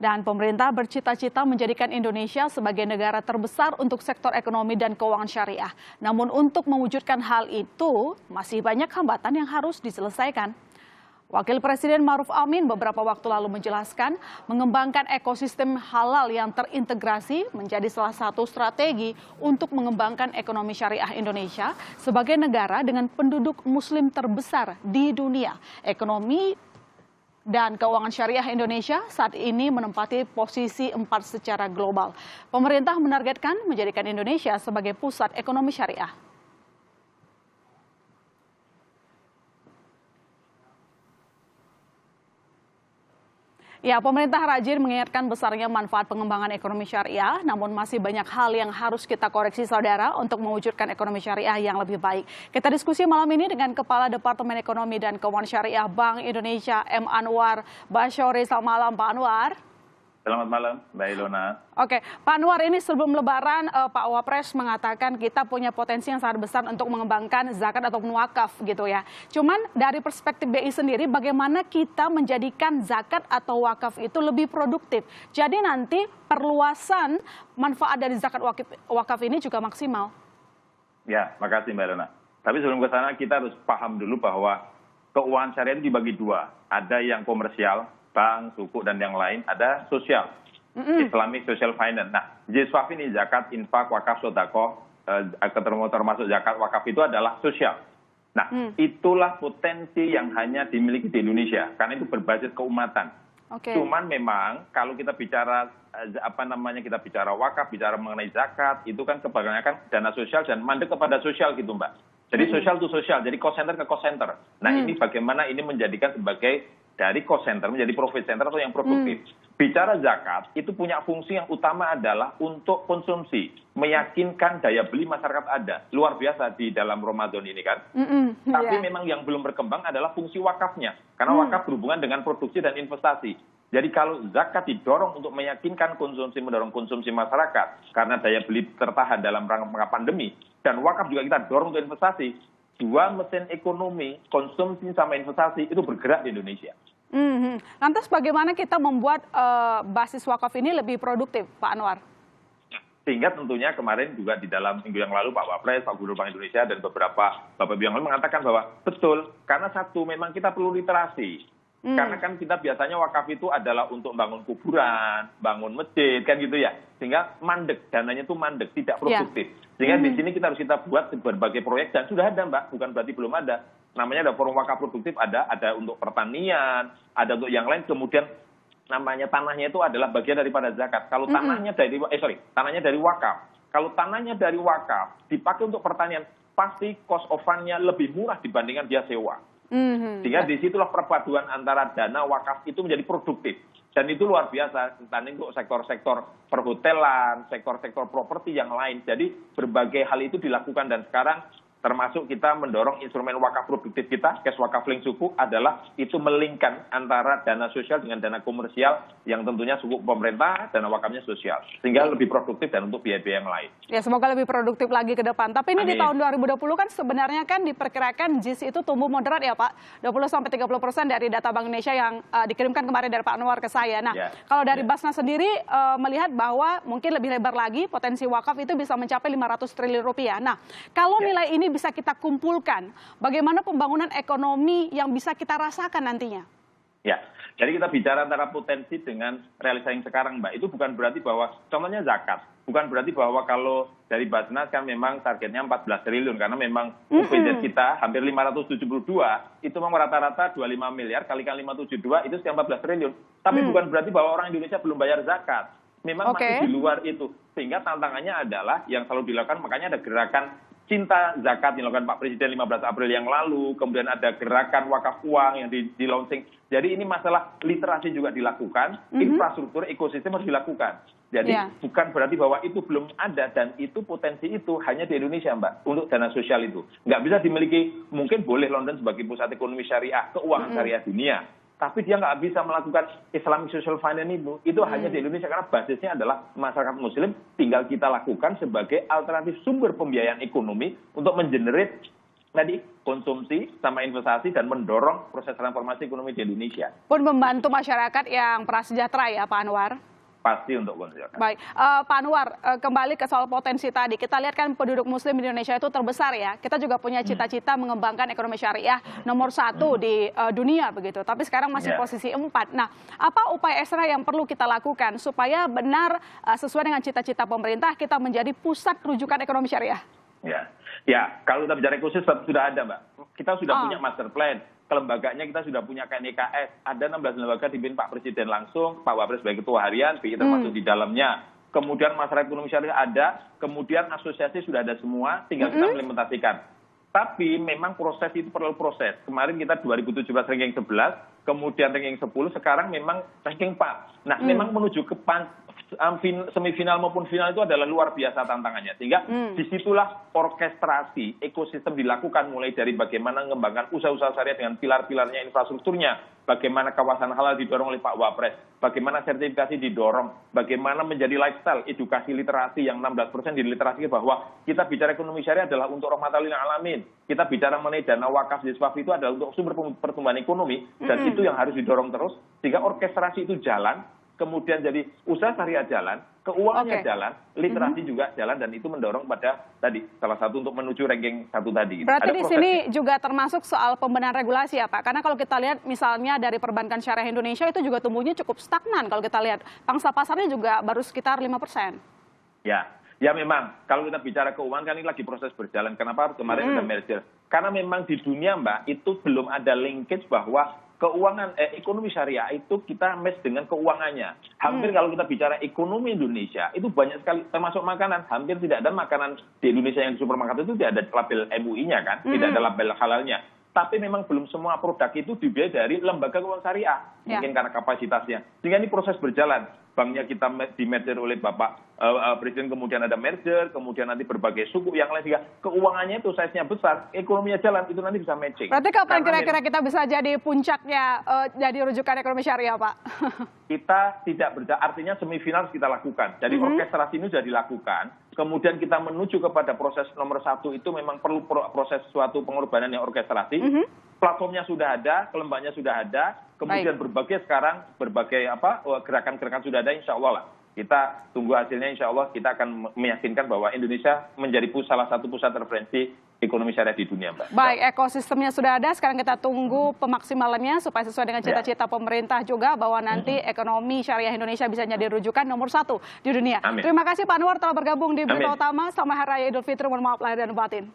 Dan pemerintah bercita-cita menjadikan Indonesia sebagai negara terbesar untuk sektor ekonomi dan keuangan syariah. Namun untuk mewujudkan hal itu, masih banyak hambatan yang harus diselesaikan. Wakil Presiden Ma'ruf Amin beberapa waktu lalu menjelaskan, mengembangkan ekosistem halal yang terintegrasi menjadi salah satu strategi untuk mengembangkan ekonomi syariah Indonesia sebagai negara dengan penduduk muslim terbesar di dunia. Ekonomi dan keuangan syariah Indonesia saat ini menempati posisi 4 secara global. Pemerintah menargetkan menjadikan Indonesia sebagai pusat ekonomi syariah. Ya, pemerintah rajin mengingatkan besarnya manfaat pengembangan ekonomi syariah, namun masih banyak hal yang harus kita koreksi, saudara, untuk mewujudkan ekonomi syariah yang lebih baik. Kita diskusi malam ini dengan Kepala Departemen Ekonomi dan Keuangan Syariah Bank Indonesia, M. Anwar Basyori. Selamat malam, Pak Anwar. Selamat malam, Mbak Ilona. Oke, Pak Anwar, ini sebelum Lebaran Pak Wapres mengatakan kita punya potensi yang sangat besar untuk mengembangkan zakat ataupun wakaf gitu ya. Cuman dari perspektif BI sendiri, bagaimana kita menjadikan zakat atau wakaf itu lebih produktif? Jadi nanti perluasan manfaat dari zakat wakaf ini juga maksimal. Ya, makasih Mbak Ilona. Tapi sebelum ke sana kita harus paham dulu bahwa keuangan syariah itu dibagi dua. Ada yang komersial, bank, sukuk, dan yang lain, ada sosial, Islamic Social Finance. Nah, JSWAF ini zakat, infak, wakaf, sodako, termasuk zakat, wakaf itu adalah sosial. Nah, itulah potensi yang hanya dimiliki di Indonesia, karena itu berbasis keumatan. Cuman memang kalau kita bicara kita bicara wakaf, bicara mengenai zakat, itu kan kebanyakan dana sosial dan mandek kepada sosial gitu, Mbak. Jadi sosial itu sosial, jadi cost center ke cost center. Nah, ini bagaimana ini menjadikan sebagai dari cost center menjadi profit center atau yang produktif. Bicara zakat, itu punya fungsi yang utama adalah untuk konsumsi, meyakinkan daya beli masyarakat ada. Luar biasa di dalam Ramadan ini kan. Tapi memang yang belum berkembang adalah fungsi wakafnya. Karena wakaf berhubungan dengan produksi dan investasi. Jadi kalau zakat didorong untuk meyakinkan konsumsi, mendorong konsumsi masyarakat, karena daya beli tertahan dalam rangka pandemi, dan wakaf juga kita dorong untuk investasi, dua mesin ekonomi, konsumsi sama investasi itu bergerak di Indonesia. Lantas bagaimana kita membuat basis wakaf ini lebih produktif, Pak Anwar? Sehingga tentunya kemarin juga di dalam minggu yang lalu Pak Wapres, Pak Gubernur Bank Indonesia, dan beberapa Bapak Ibu yang lain mengatakan bahwa betul, karena satu memang kita perlu literasi. Karena kan kita biasanya wakaf itu adalah untuk bangun kuburan, bangun masjid, kan gitu ya. Sehingga mandek, dananya itu mandek, tidak produktif. Sehingga di sini kita harus buat berbagai proyek, dan sudah ada Mbak, bukan berarti belum ada. Namanya ada forum wakaf produktif, ada untuk pertanian, ada untuk yang lain, kemudian namanya tanahnya itu adalah bagian daripada zakat. Kalau tanahnya tanahnya dari wakaf. Kalau tanahnya dari wakaf, dipakai untuk pertanian, pasti cost of fund-nya lebih murah dibandingkan dia sewa. Sehingga disitulah perpaduan antara dana wakaf itu menjadi produktif. Dan itu luar biasa, untuk sektor-sektor perhotelan, sektor-sektor properti yang lain. Jadi berbagai hal itu dilakukan, dan sekarang termasuk kita mendorong instrumen wakaf produktif kita, cash wakaf link suku, adalah itu melingkan antara dana sosial dengan dana komersial yang tentunya suku pemerintah, dana wakafnya sosial. Sehingga lebih produktif dan untuk biaya-biaya yang lain. Ya, semoga lebih produktif lagi ke depan. Tapi ini Amin. Di tahun 2020 kan sebenarnya kan diperkirakan JIS itu tumbuh moderat ya Pak, 20-30% dari data Bank Indonesia yang dikirimkan kemarin dari Pak Anwar ke saya. Nah, kalau dari Basnas sendiri melihat bahwa mungkin lebih lebar lagi potensi wakaf itu bisa mencapai 500 triliun rupiah. Nah, kalau nilai ini bisa kita kumpulkan, bagaimana pembangunan ekonomi yang bisa kita rasakan nantinya? Ya, jadi kita bicara antara potensi dengan realisasi yang sekarang, Mbak. Itu bukan berarti bahwa, contohnya zakat, bukan berarti bahwa kalau dari Basnas kan memang targetnya 14 triliun, karena memang UPZ kita hampir 572, itu memang rata-rata 25 miliar, kalikan 572, itu sekitar 14 triliun. Tapi bukan berarti bahwa orang Indonesia belum bayar zakat. Memang masih di luar itu. Sehingga tantangannya adalah, yang selalu dilakukan, makanya ada gerakan Cinta Zakat yang dilakukan Pak Presiden 15 April yang lalu, kemudian ada gerakan wakaf uang yang di launching. Jadi ini masalah literasi juga dilakukan, infrastruktur ekosistem harus dilakukan. Jadi bukan berarti bahwa itu belum ada, dan itu potensi itu hanya di Indonesia Mbak, untuk dana sosial itu. Nggak bisa dimiliki, mungkin boleh London sebagai pusat ekonomi syariah, keuangan syariah dunia. Tapi dia nggak bisa melakukan Islamic Social Finance itu hanya di Indonesia, karena basisnya adalah masyarakat muslim. Tinggal kita lakukan sebagai alternatif sumber pembiayaan ekonomi untuk mengenerate tadi konsumsi sama investasi dan mendorong proses transformasi ekonomi di Indonesia. Pun membantu masyarakat yang prasejahtera ya Pak Anwar? Pasti untuk masyarakat. Baik, Pak Anwar, kembali ke soal potensi tadi. Kita lihat kan penduduk muslim di Indonesia itu terbesar ya. Kita juga punya cita-cita mengembangkan ekonomi syariah nomor 1 di dunia begitu. Tapi sekarang masih posisi 4. Nah, apa upaya ekstra yang perlu kita lakukan supaya benar sesuai dengan cita-cita pemerintah kita menjadi pusat rujukan ekonomi syariah? Ya, kalau kita bicara ekosistem sudah ada, Mbak. Kita sudah punya master plan. Kelembagaannya kita sudah punya KNIKS. Ada 16 lembaga dipimpin Pak Presiden langsung, Pak Wapres sebagai ketua harian, BI termasuk di dalamnya. Kemudian masyarakat ekonomi syariah ada, kemudian asosiasi sudah ada semua, tinggal kita implementasikan. Tapi memang proses itu perlu proses. Kemarin kita 2017 ranking 11, kemudian ranking 10, sekarang memang ranking 4. Nah, memang menuju ke semifinal maupun final itu adalah luar biasa tantangannya. Sehingga disitulah orkestrasi ekosistem dilakukan, mulai dari bagaimana mengembangkan usaha-usaha syariah dengan pilar-pilarnya, infrastrukturnya, bagaimana kawasan halal didorong oleh Pak Wapres, bagaimana sertifikasi didorong, bagaimana menjadi lifestyle, edukasi literasi yang 16% di literasi, bahwa kita bicara ekonomi syariah adalah untuk rahmatan lil alamin. Kita bicara mengenai dana wakaf diswaf itu adalah untuk sumber pertumbuhan ekonomi, dan itu yang harus didorong terus, sehingga orkestrasi itu jalan, kemudian jadi usaha syariah jalan, keuangannya jalan, literasi juga jalan, dan itu mendorong pada tadi salah satu untuk menuju ranking 1 tadi. Berarti di sini juga termasuk soal pembenahan regulasi ya Pak? Karena kalau kita lihat misalnya dari perbankan syariah Indonesia itu juga tumbuhnya cukup stagnan kalau kita lihat. Pangsa pasarnya juga baru sekitar 5%. Ya memang, kalau kita bicara keuangan kan ini lagi proses berjalan. Kenapa kemarin ada merger? Karena memang di dunia, Mbak, itu belum ada linkage bahwa keuangan ekonomi syariah itu kita match dengan keuangannya. Hampir kalau kita bicara ekonomi Indonesia itu banyak sekali, termasuk makanan. Hampir tidak ada makanan di Indonesia yang di supermarket itu tidak ada label MUI-nya kan, tidak ada label halalnya. Tapi memang belum semua produk itu dibiayai dari lembaga keuangan syariah, mungkin karena kapasitasnya. Sehingga ini proses berjalan. Banknya kita di merger oleh Bapak Presiden, kemudian ada merger, kemudian nanti berbagai suku yang lain, sehingga keuangannya itu size-nya besar, ekonominya jalan, itu nanti bisa matching. Berarti kapan kira-kira kita bisa jadi puncaknya, jadi rujukan ekonomi syariah, Pak? Kita tidak berjalan, artinya semifinal kita lakukan. Jadi orkestrasi ini sudah dilakukan, kemudian kita menuju kepada proses nomor 1 itu memang perlu proses suatu pengorbanan yang orkestrasi. Platformnya sudah ada, kelembaganya sudah ada, kemudian berbagai gerakan-gerakan sudah ada, insya Allah lah. Kita tunggu hasilnya, insya Allah kita akan meyakinkan bahwa Indonesia menjadi salah satu pusat referensi ekonomi syariah di dunia, Mbak. Baik, ekosistemnya sudah ada, sekarang kita tunggu pemaksimalannya supaya sesuai dengan cita-cita pemerintah juga bahwa nanti ekonomi syariah Indonesia bisa jadi rujukan nomor 1 di dunia. Terima kasih Pak Anwar telah bergabung di Berita Utama. Selamat Hari Raya Idul Fitri, mohon maaf lahir dan batin.